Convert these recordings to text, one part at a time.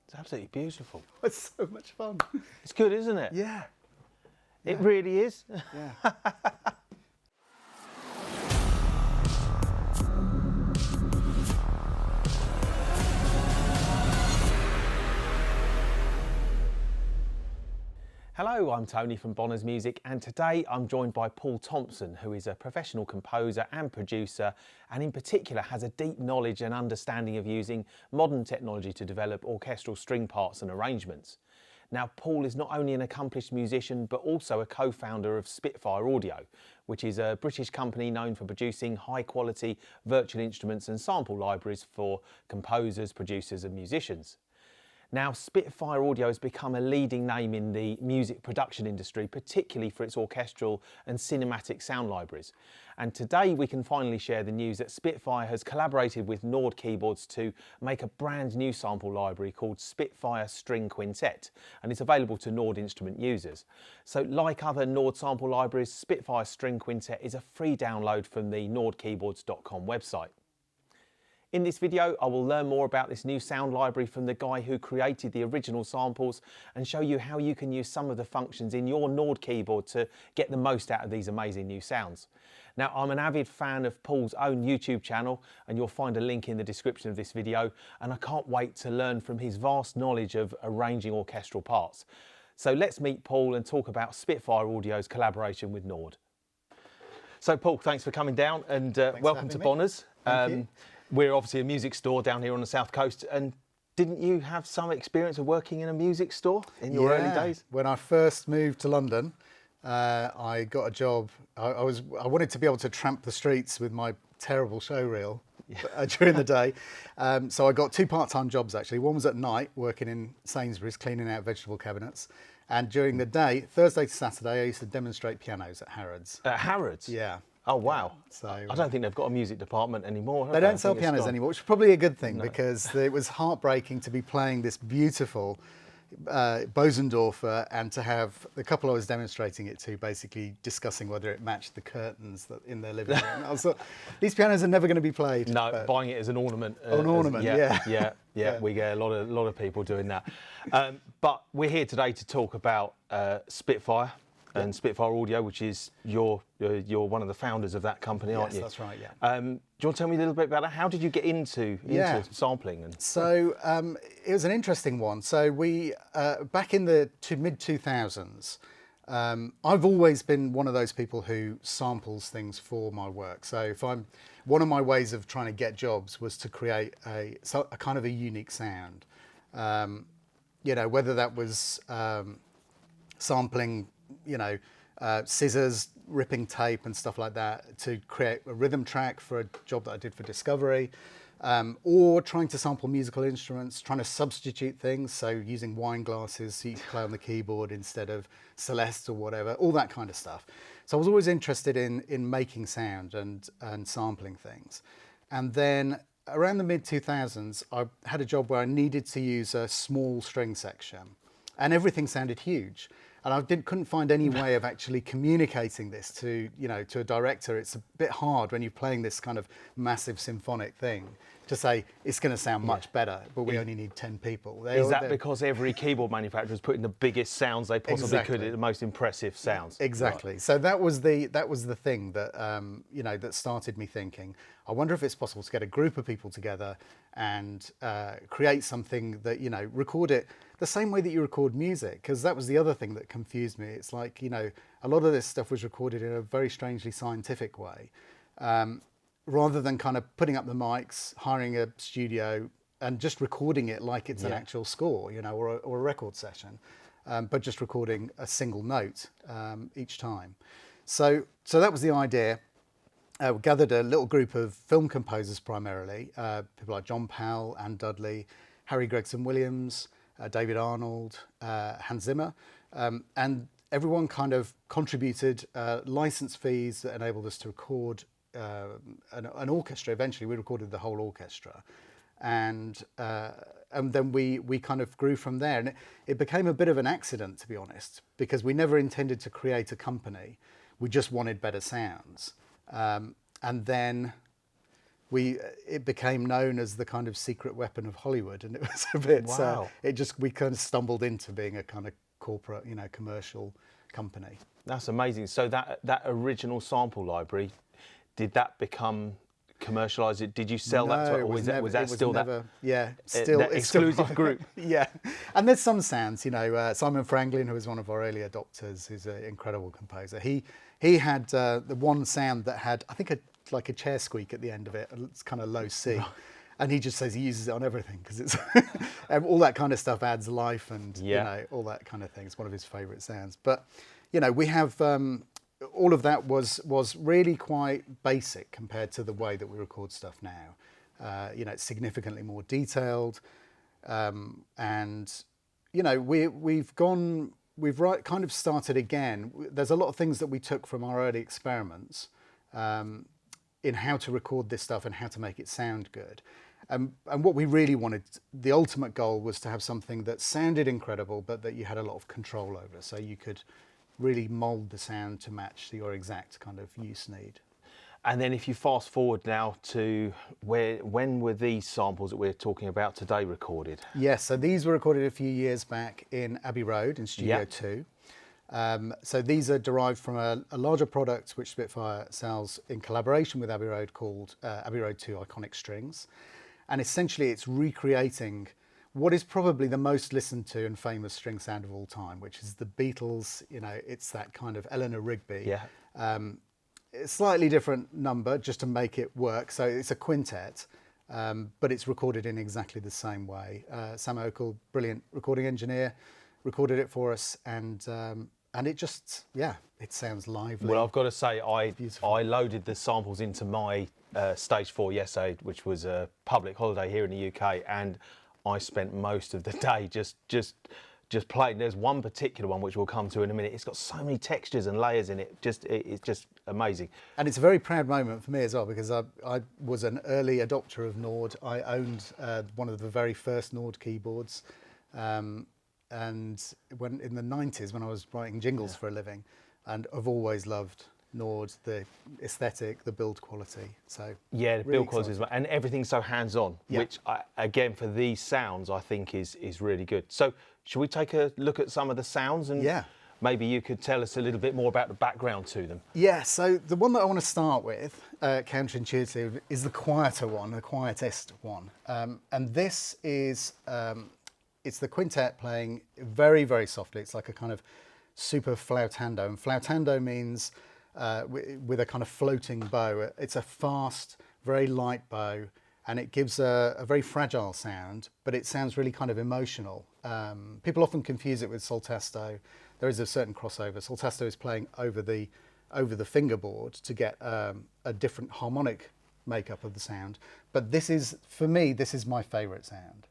It's absolutely beautiful. It's so much fun. It's good, isn't it? Yeah. It really is. Yeah. Hello, I'm Tony from Bonner's Music, and today I'm joined by Paul Thomson, who is a professional composer and producer, and in particular has a deep knowledge and understanding of using modern technology to develop orchestral string parts and arrangements. Now, Paul is not only an accomplished musician, but also a co-founder of Spitfire Audio, which is a British company known for producing high-quality virtual instruments and sample libraries for composers, producers and musicians. Now, Spitfire Audio has become a leading name in the music production industry, particularly for its orchestral and cinematic sound libraries. And today we can finally share the news that Spitfire has collaborated with Nord Keyboards to make a brand new sample library called Spitfire String Quintet, and it's available to Nord instrument users. So like other Nord sample libraries, Spitfire String Quintet is a free download from the nordkeyboards.com website. In this video, I will learn more about this new sound library from the guy who created the original samples and show you how you can use some of the functions in your Nord keyboard to get the most out of these amazing new sounds. Now, I'm an avid fan of Paul's own YouTube channel, and you'll find a link in the description of this video, and I can't wait to learn from his vast knowledge of arranging orchestral parts. So let's meet Paul and talk about Spitfire Audio's collaboration with Nord. So Paul, thanks for coming down, and welcome to Bonner's. Thank you. We're obviously a music store down here on the south coast, and didn't you have some experience of working in a music store in your early days? When I first moved to London, I got a job. I wanted to be able to tramp the streets with my terrible show reel during the day. So I got two part-time jobs actually. One was at night working in Sainsbury's cleaning out vegetable cabinets. And during the day, Thursday to Saturday, I used to demonstrate pianos at Harrods. At Harrods? Yeah. Oh, wow. So I don't think they've got a music department anymore. They don't sell pianos anymore, which is probably a good thing because it was heartbreaking to be playing this beautiful Bosendorfer and to have the couple I was demonstrating it to basically discussing whether it matched the curtains in their living room. I was like, these pianos are never going to be played. No, buying it as an ornament. An ornament, yeah. We get a lot of people doing that. But we're here today to talk about Spitfire. And Spitfire Audio, which is you're one of the founders of that company, aren't you? Yes, that's right. Yeah. Do you want to tell me a little bit about that? How did you get into sampling? And so it was an interesting one. So we back in the mid 2000s, I've always been one of those people who samples things for my work. So one of my ways of trying to get jobs was to create a kind of a unique sound. Whether that was sampling, scissors, ripping tape and stuff like that to create a rhythm track for a job that I did for Discovery, or trying to sample musical instruments, trying to substitute things, so using wine glasses so you can play on the keyboard instead of Celeste or whatever, all that kind of stuff. So I was always interested in making sound and sampling things. And then around the mid 2000s, I had a job where I needed to use a small string section and everything sounded huge. And I couldn't find any way of actually communicating this to a director. It's a bit hard when you're playing this kind of massive symphonic thing to say it's going to sound much better, but we only need 10 people. Is that because every keyboard manufacturer is putting the biggest sounds they possibly could at the most impressive sounds? Exactly. Right. So that was the thing that that started me thinking, I wonder if it's possible to get a group of people together and create something that, record it the same way that you record music, because that was the other thing that confused me. It's like, a lot of this stuff was recorded in a very strangely scientific way, rather than kind of putting up the mics, hiring a studio and just recording it like it's an actual score, or a record session, but just recording a single note each time. So that was the idea. We gathered a little group of film composers primarily, people like John Powell, Anne Dudley, Harry Gregson Williams, David Arnold, Hans Zimmer, and everyone kind of contributed license fees that enabled us to record an orchestra. Eventually we recorded the whole orchestra, and then we kind of grew from there. And it became a bit of an accident, to be honest, because we never intended to create a company. We just wanted better sounds. And then it became known as the kind of secret weapon of Hollywood, and it was a bit. Wow. We kind of stumbled into being a kind of corporate, commercial company. That's amazing. So that original sample library, did that become commercialised? Did you sell that to, or was that still never, that? Yeah, still that it's still exclusive group. Yeah, and there's some sounds. Simon Franklin, who was one of our early adopters, who's an incredible composer. He had the one sound that had, I think, like a chair squeak at the end of it. It's kind of low C. And he just says he uses it on everything because it's all that kind of stuff adds life and all that kind of thing. It's one of his favourite sounds. But we have all of that was really quite basic compared to the way that we record stuff now. It's significantly more detailed, and we've kind of started again. There's a lot of things that we took from our early experiments in how to record this stuff and how to make it sound good. And what we really wanted, the ultimate goal, was to have something that sounded incredible, but that you had a lot of control over, so you could really mould the sound to match your exact kind of use need. And then if you fast forward now to when were these samples that we're talking about today recorded? Yes, so these were recorded a few years back in Abbey Road in Studio 2. So these are derived from a larger product which Spitfire sells in collaboration with Abbey Road called Abbey Road 2 Iconic Strings. And essentially it's recreating what is probably the most listened to and famous string sound of all time, which is the Beatles. It's that kind of Eleanor Rigby. Yeah. A slightly different number just to make it work. So it's a quintet, but it's recorded in exactly the same way. Sam Okel, brilliant recording engineer, recorded it for us, and it just, it sounds lively. Well, I've got to say, I loaded the samples into my Stage 4 yesterday, which was a public holiday here in the UK, and I spent most of the day just playing. There's one particular one which we'll come to in a minute. It's got so many textures and layers in it. It's just amazing. And it's a very proud moment for me as well, because I was an early adopter of Nord. I owned one of the very first Nord keyboards, and when in the 90s, when I was writing jingles for a living, and I've always loved Nord, the aesthetic, the build quality. So yeah, the really build quality, and everything's so hands-on, which again for these sounds I think is really good. So should we take a look at some of the sounds, and maybe you could tell us a little bit more about the background to them? Yeah, so the one that I want to start with, counterintuitive, is the quieter one, the quietest one, and this is it's the quintet playing very, very softly. It's like a kind of super flautando, and flautando means with a kind of floating bow. It's a fast, very light bow, and it gives a very fragile sound, but it sounds really kind of emotional. People often confuse it with soltasto. There is a certain crossover. Soltasto is playing over the fingerboard to get a different harmonic makeup of the sound. But this is, for me, this is my favourite sound.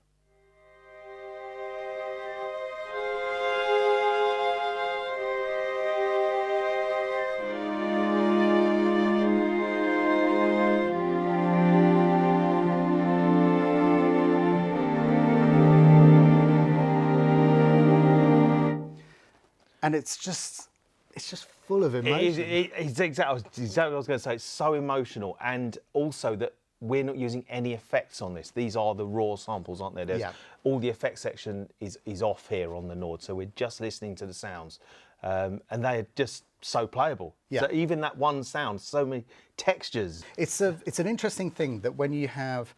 And it's just full of emotion. It's exactly what I was going to say. It's so emotional, and also that we're not using any effects on this. These are the raw samples, aren't they? All the effects section is off here on the Nord, so we're just listening to the sounds, and they're just so playable. So even that one sound, so many textures. It's an interesting thing that when you have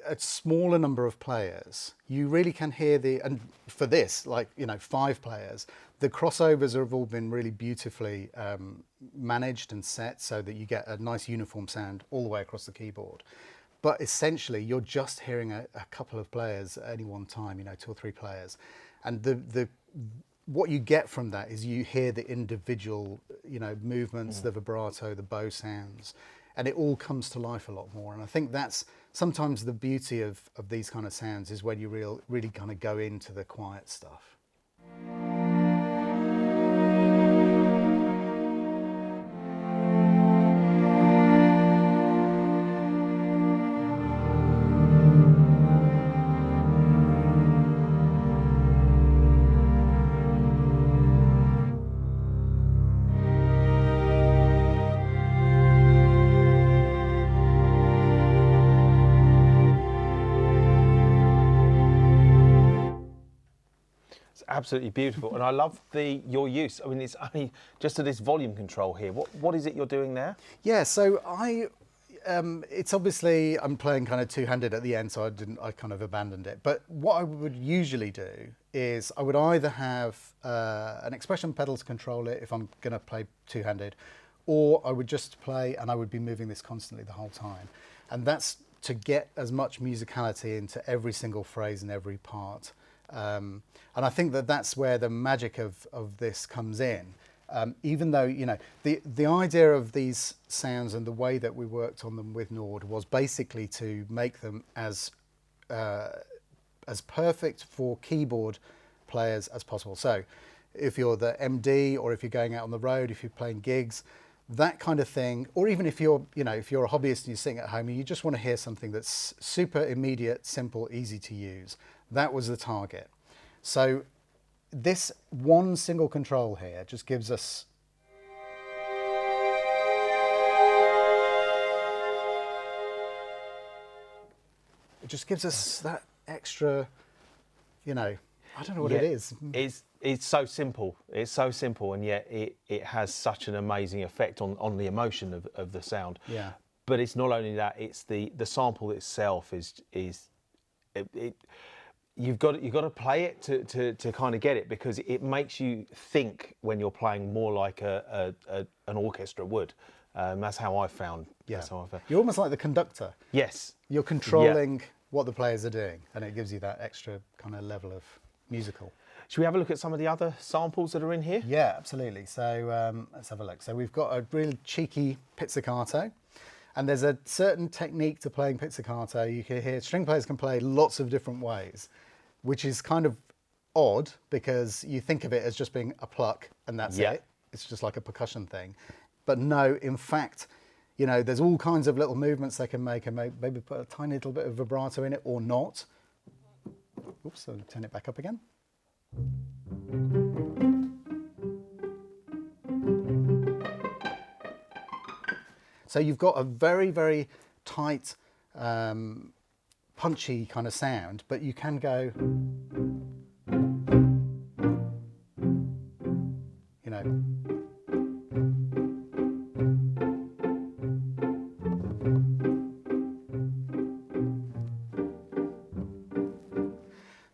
a smaller number of players, you really can hear and for this, 5 players, the crossovers have all been really beautifully managed and set so that you get a nice uniform sound all the way across the keyboard. But essentially, you're just hearing a couple of players at any one time, 2 or 3 players, and what you get from that is you hear the individual, movements, the vibrato, the bow sounds, and it all comes to life a lot more. And I think that's sometimes the beauty of these kind of sounds, is when you really kind of go into the quiet stuff. absolutely beautiful, and I love your use. I mean, it's only just to this volume control here. What is it you're doing there? Yeah, so it's obviously I'm playing kind of two-handed at the end, so I kind of abandoned it. But what I would usually do is I would either have an expression pedal to control it if I'm going to play two-handed, or I would just play and I would be moving this constantly the whole time, and that's to get as much musicality into every single phrase and every part. And I think that that's where the magic of this comes in. Even though, you know, the idea of these sounds and the way that we worked on them with Nord was basically to make them as perfect for keyboard players as possible. So if you're the MD, or if you're going out on the road, if you're playing gigs, that kind of thing, or even if you're, you know, if you're a hobbyist and you're sitting at home and you just want to hear something that's super immediate, simple, easy to use, that was the target. So this one single control here just gives us that extra, you know, I don't know what it is. It's so simple. It's so simple, and yet it has such an amazing effect on the emotion of the sound. Yeah. But it's not only that; it's the sample itself is you've got to play it to kind of get it, because it makes you think when you're playing more like an orchestra would. That's how I found. Yeah. That's how I found. You're almost like the conductor. Yes. You're controlling what the players are doing, and it gives you that extra kind of level of musical. Should we have a look at some of the other samples that are in here? Yeah, absolutely. So let's have a look. So we've got a really cheeky pizzicato, and there's a certain technique to playing pizzicato. You can hear string players can play lots of different ways, which is kind of odd because you think of it as just being a pluck and that's it. It's just like a percussion thing. But no, in fact, you know, there's all kinds of little movements they can make, and maybe put a tiny little bit of vibrato in it or not. Oops, so turn it back up again. So you've got a very, very tight, punchy kind of sound, but you can go, you know.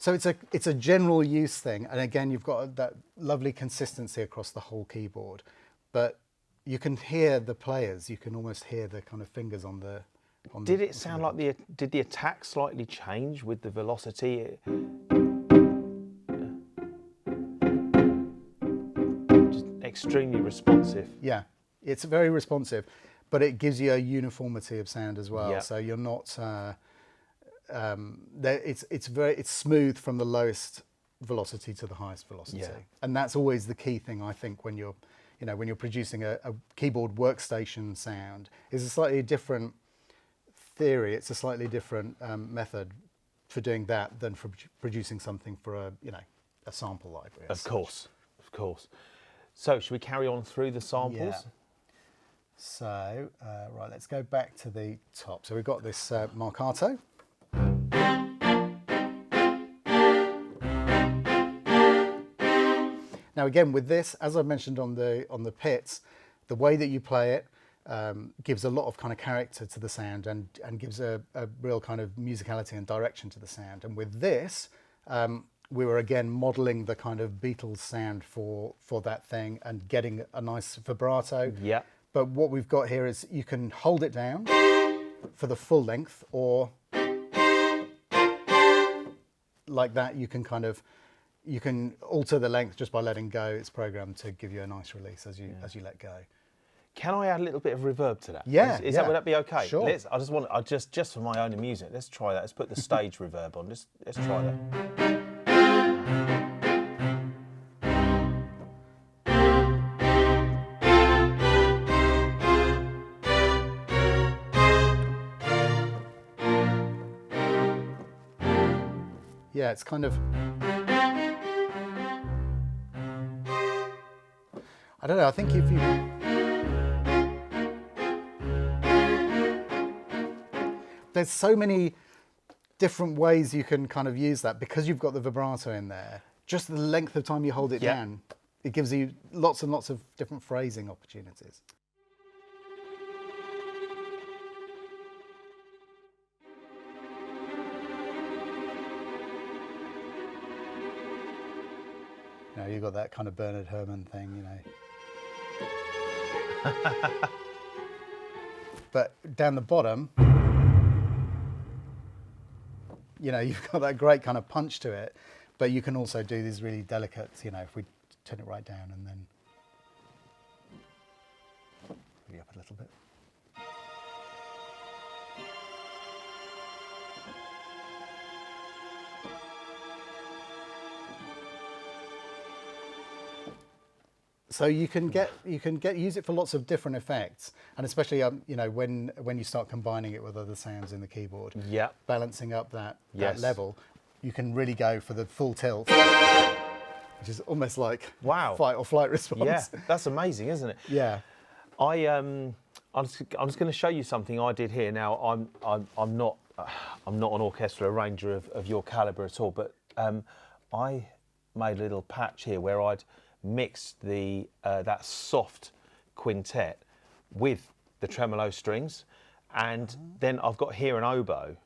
So it's a general use thing, and again you've got that lovely consistency across the whole keyboard, but you can hear the players. You can almost hear the kind of fingers on the. Did it sound like did the attack slightly change with the velocity? Just extremely responsive. Yeah, it's very responsive, but it gives you a uniformity of sound as well. Yeah. So you're not. It's smooth from the lowest velocity to the highest velocity, and that's always the key thing, I think, when you're producing a keyboard workstation sound. Is a slightly different theory. It's a slightly different method for doing that than for producing something for a sample library. Of course. So should we carry on through the samples? Yeah. So right, let's go back to the top. So we've got this marcato. Now again, with this, as I mentioned on the pits, the way that you play it gives a lot of kind of character to the sound and gives a real kind of musicality and direction to the sound. And with this, we were again modelling the kind of Beatles sound for that thing and getting a nice vibrato. Yeah. But what we've got here is you can hold it down for the full length, or like that. You can alter the length just by letting go. It's programmed to give you a nice release as you let go. Can I add a little bit of reverb to that? Yeah. Is that, would that be okay? Sure. Just for my own amusement, let's try that. Let's put the stage reverb on. Let's try that. Yeah, it's kind of. I don't know. I think if you. There's so many different ways you can kind of use that because you've got the vibrato in there. just the length of time you hold it down, it gives you lots and lots of different phrasing opportunities. You know, you've got that kind of Bernard Herrmann thing, you know. But down the bottom, you know, you've got that great kind of punch to it, but you can also do these really delicate, you know, if we turn it right down and then maybe up a little bit. So you can use it for lots of different effects, and especially you know, when you start combining it with other sounds in the keyboard, balancing up that level, you can really go for the full tilt, which is almost like fight or flight response. Yeah, that's amazing, isn't it? Yeah. I'm just going to show you something I did here. Now I'm not an orchestral arranger of your caliber at all, but I made a little patch here where I'd mixed the that soft quintet with the tremolo strings, and then I've got here an oboe.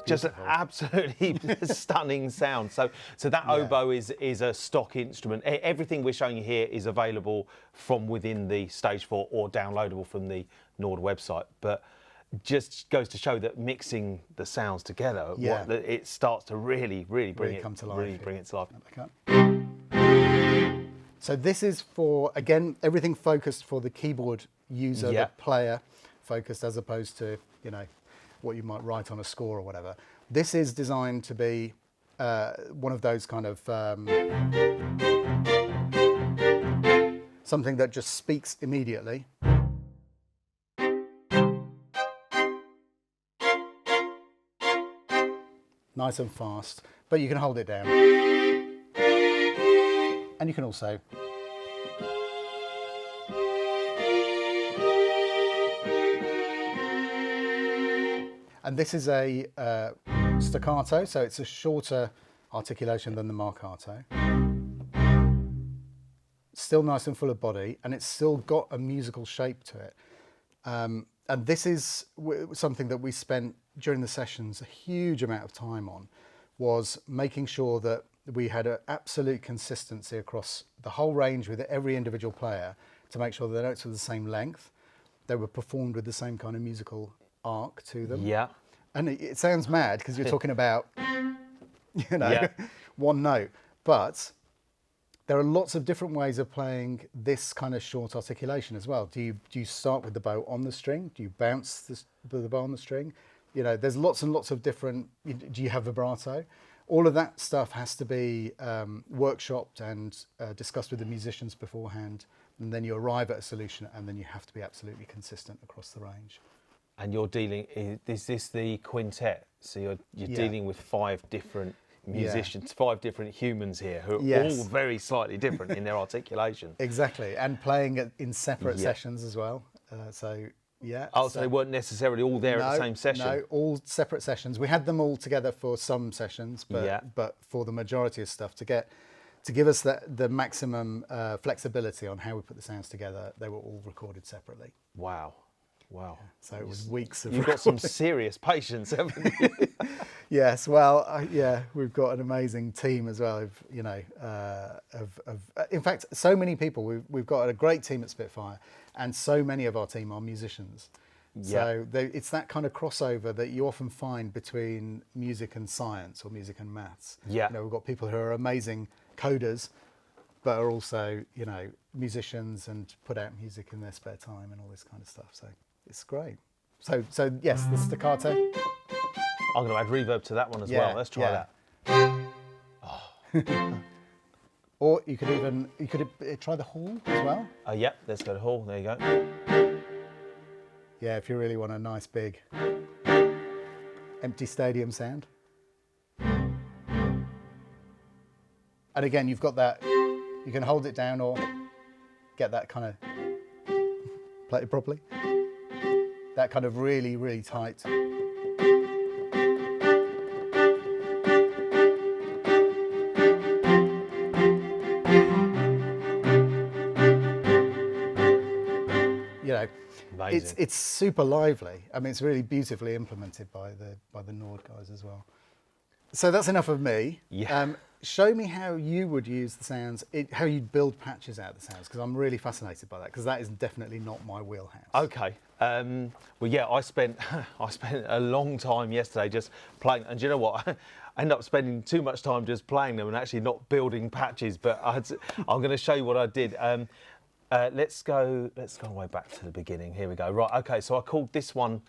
Just an absolutely stunning sound. So that oboe is a stock instrument. Everything we're showing you here is available from within the Stage 4 or downloadable from the Nord website. But just goes to show that mixing the sounds together, it starts to really bring it to life. So this is for, again, everything focused for the keyboard user, the player focused, as opposed to, you know, what you might write on a score or whatever. This is designed to be one of those kind of something that just speaks immediately. Nice and fast, but you can hold it down. And you can also and this is a staccato, so it's a shorter articulation than the marcato. Still nice and full of body, and it's still got a musical shape to it. And this is something that we spent during the sessions a huge amount of time on, was making sure that we had an absolute consistency across the whole range with every individual player to make sure the notes were the same length, they were performed with the same kind of musical arc to them. Yeah. And it sounds mad because you're talking about, you know, one note, but there are lots of different ways of playing this kind of short articulation as well. Do you start with the bow on the string? Do you bounce the bow on the string? You know, there's lots and lots of different, do you have vibrato? All of that stuff has to be workshopped and discussed with the musicians beforehand, and then you arrive at a solution, and then you have to be absolutely consistent across the range. And you're dealing, is this the quintet? So you're dealing with 5 different musicians, 5 different humans here who are all very slightly different in their articulation. Exactly, and playing it in separate sessions as well. So they weren't necessarily all there at the same session? No, all separate sessions. We had them all together for some sessions, but for the majority of stuff, to give us the maximum flexibility on how we put the sounds together, they were all recorded separately. Wow. Wow. So it was weeks of You've got some serious patience, haven't you? Yes, well, we've got an amazing team as well. You know, in fact, so many people. We've got a great team at Spitfire, and so many of our team are musicians. So it's that kind of crossover that you often find between music and science or music and maths. You know, we've got people who are amazing coders, but are also, you know, musicians and put out music in their spare time and all this kind of stuff. So it's great. So yes, the staccato. I'm going to add reverb to that one as well. Let's try that. Oh. Or you could try the hall as well. Let's go to hall. There you go. Yeah, if you really want a nice big empty stadium sound. And again, you've got that. You can hold it down or get that kind of, play it properly, that kind of really, really tight. You know, it's super lively. I mean, it's really beautifully implemented by the Nord guys as well. So that's enough of me. Yeah. Show me how you would use the sounds, how you'd build patches out of the sounds, because I'm really fascinated by that, because that is definitely not my wheelhouse. Okay. Well, yeah, I spent a long time yesterday just playing, and do you know what? I ended up spending too much time just playing them and actually not building patches. But I'm going to show you what I did. Let's go way back to the beginning. Here we go. Right. Okay. So I called this one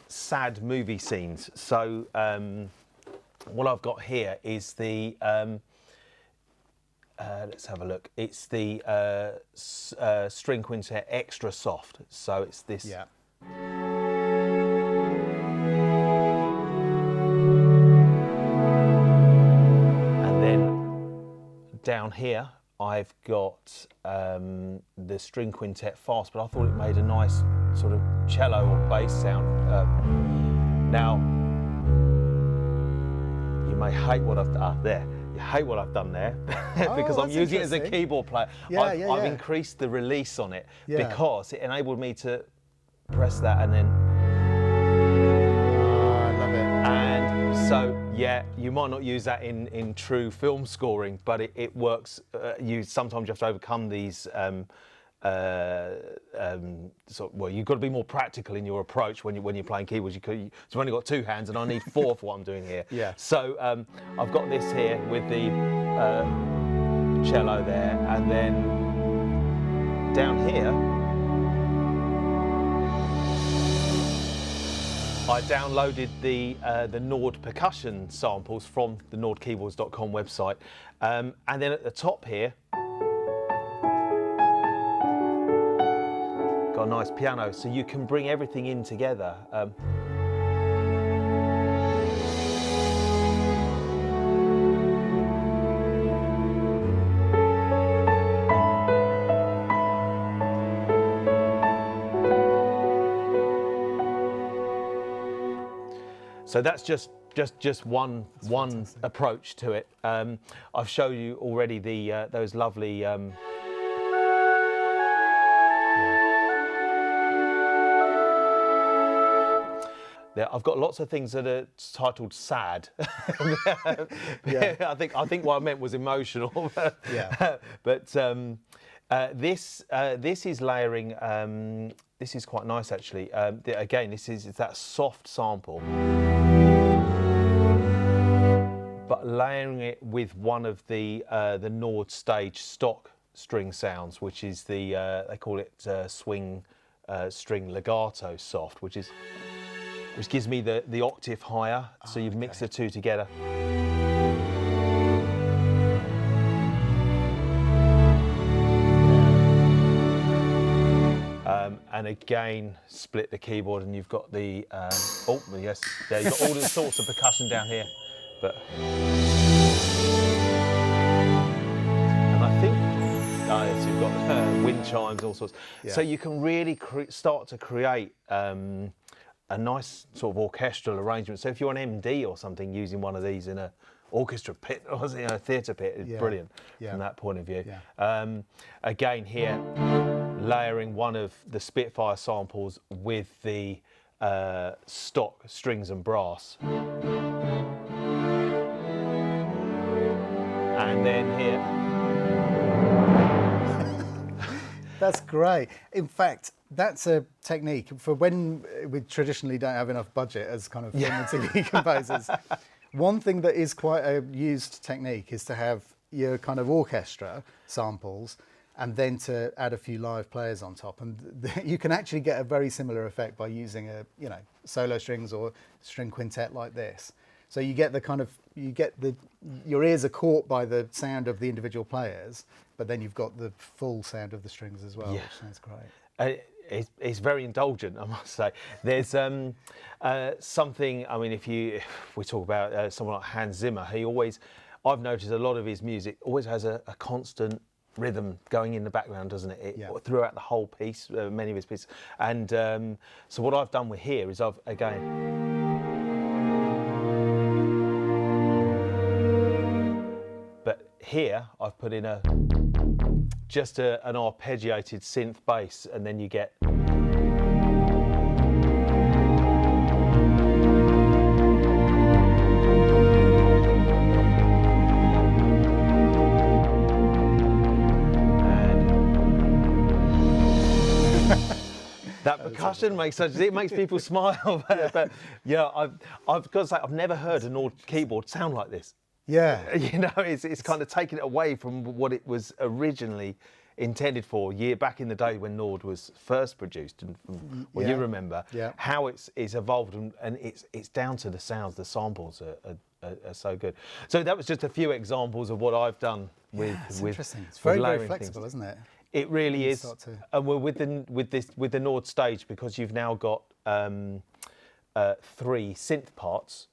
"Sad Movie Scenes." So what I've got here is the. Let's have a look. It's the string quintet extra soft. So it's this. Yeah. And then down here, I've got the string quintet fast, but I thought it made a nice sort of cello or bass sound. Now, you may hate what I've done there. You hate what I've done there because I'm using it as a keyboard player. I've increased the release on it because it enabled me to press that and then. I love it. And so, yeah, you might not use that in true film scoring, but it works. Sometimes you have to overcome these. Well, you've got to be more practical in your approach when you're playing keyboards. You've only got two hands, and I need four for what I'm doing here. Yeah. So I've got this here with the cello there, and then down here I downloaded the Nord percussion samples from the nordkeyboards.com website, and then at the top here. Got a nice piano, so you can bring everything in together. So that's just one approach to it. I've shown you already those lovely. I've got lots of things that are titled sad. Yeah. I think what I meant was emotional. Yeah. But this is layering. This is quite nice actually. Again, it's that soft sample, but layering it with one of the Nord stage stock string sounds, which is they call it swing string legato soft, which gives me the octave higher, so you mix the two together. And again, split the keyboard, and you've got the you've got all the sorts of percussion down here. And I think so you've got wind chimes, all sorts. Yeah. So you can really start to create a nice sort of orchestral arrangement. So if you're an MD or something using one of these in a orchestra pit or a theatre pit, it's brilliant from that point of view. Yeah. Again here, layering one of the Spitfire samples with the stock strings and brass. And then here. That's great. In fact, that's a technique for when we traditionally don't have enough budget as kind of film and TV composers. One thing that is quite a used technique is to have your kind of orchestra samples and then to add a few live players on top. And you can actually get a very similar effect by using solo strings or string quintet like this. So you get your ears are caught by the sound of the individual players, but then you've got the full sound of the strings as well, which sounds great. It's very indulgent, I must say. There's something. I mean, if we talk about someone like Hans Zimmer, I've noticed a lot of his music always has a constant rhythm going in the background, doesn't it? Yeah. Throughout the whole piece, many of his pieces. And so what I've done with here is I've but here I've put in just an arpeggiated synth bass, and then you get that percussion makes people smile. But yeah, I've got to say, I've never heard a Nord keyboard sound like this. Yeah. You know, it's kind of taken it away from what it was originally intended for back in the day when Nord was first produced, and you remember how it's evolved, and it's down to the sounds. The samples are so good. So that was just a few examples of what I've done with interesting. It's with very layering flexible, things. isn't it? It really is. And we're with the Nord stage, because you've now got 3 synth parts,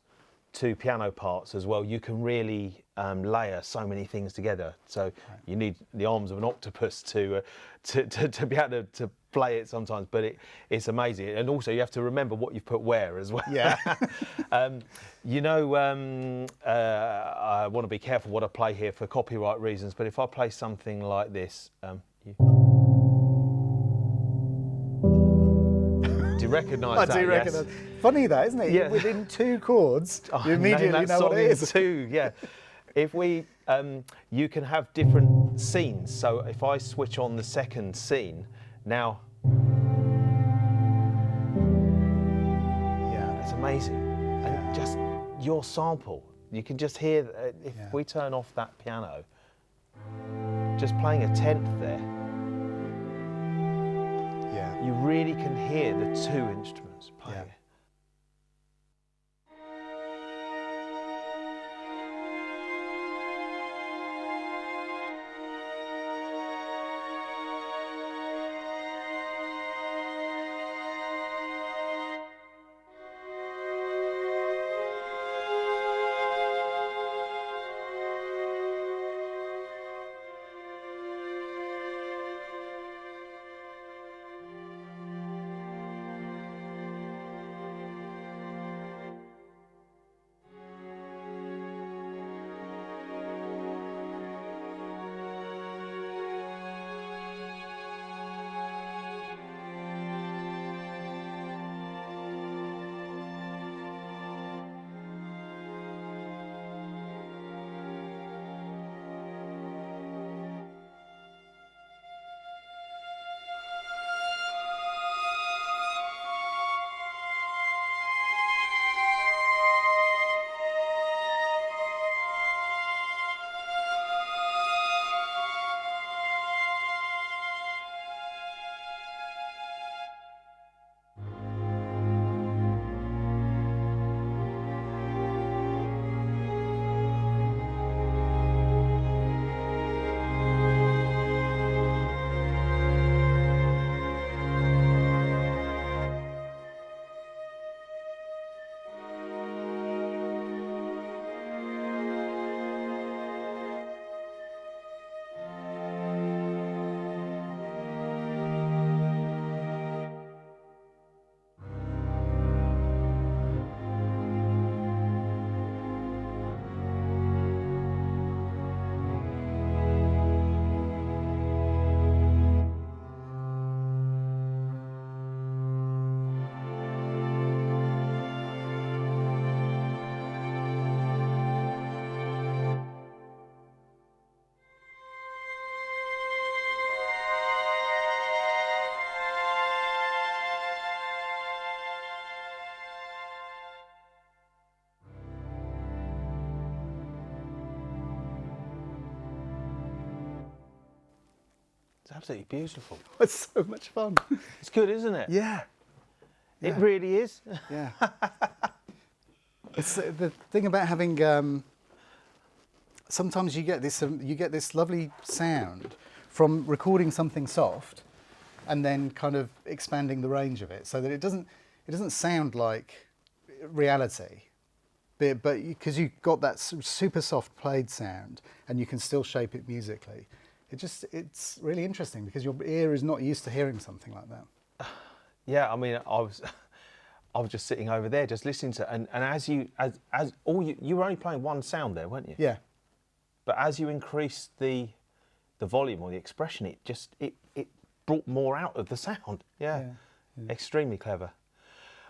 2 piano parts as well. You can really layer so many things together. So you need the arms of an octopus to be able to play it sometimes. But it's amazing. And also you have to remember what you've put where as well. Yeah. You know, I want to be careful what I play here for copyright reasons. But if I play something like this. Do you recognise that? I do recognise. Funny that, isn't it? Yeah. Within 2 chords, you immediately know what it is. 2, yeah. If we, you can have different scenes. So if I switch on the second scene, now, it's amazing. And just your sample, you can just hear, if we turn off that piano, just playing a 10th there, you really can hear the 2 instruments playing. It's absolutely beautiful. It's so much fun. It's good, isn't it? Yeah. It really is. Yeah. It's the thing about having. Sometimes you get this lovely sound from recording something soft, and then kind of expanding the range of it so that it doesn't sound like reality, but because you've got that super soft played sound and you can still shape it musically. it's really interesting because your ear is not used to hearing something like that. Yeah, I mean, I was just sitting over there, just listening to, and as you were only playing one sound there, weren't you? Yeah. But as you increased the volume or the expression, it brought more out of the sound. Yeah. Extremely clever.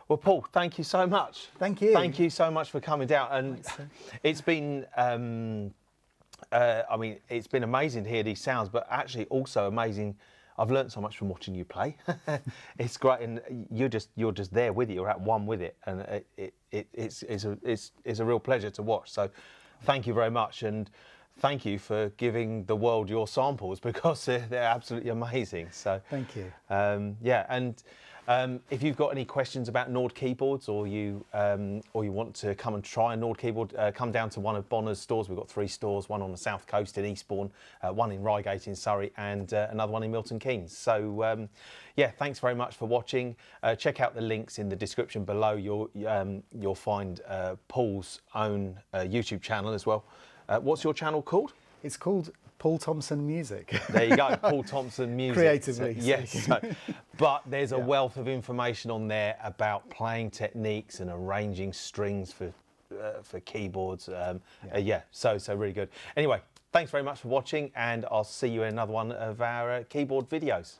Well, Paul, thank you so much. Thank you. Thank you so much for coming down. And it's been, I mean, it's been amazing to hear these sounds, but actually also amazing. I've learned so much from watching you play. It's great, and you're just there with it. You're at one with it, and it's a real pleasure to watch. So, thank you very much, and thank you for giving the world your samples because they're absolutely amazing. So, thank you. Yeah, and if you've got any questions about Nord keyboards, or you want to come and try a Nord keyboard, come down to one of Bonner's stores. We've got 3 stores, one on the south coast in Eastbourne, one in Reigate in Surrey, and another one in Milton Keynes. So yeah, thanks very much for watching. Check out the links in the description below. You'll find Paul's own YouTube channel as well. What's your channel called? It's called Paul Thomson Music. There you go, Paul Thomson Music. Creatively. So, yes. But there's a wealth of information on there about playing techniques and arranging strings for keyboards. Yeah, so really good. Anyway, thanks very much for watching, and I'll see you in another one of our keyboard videos.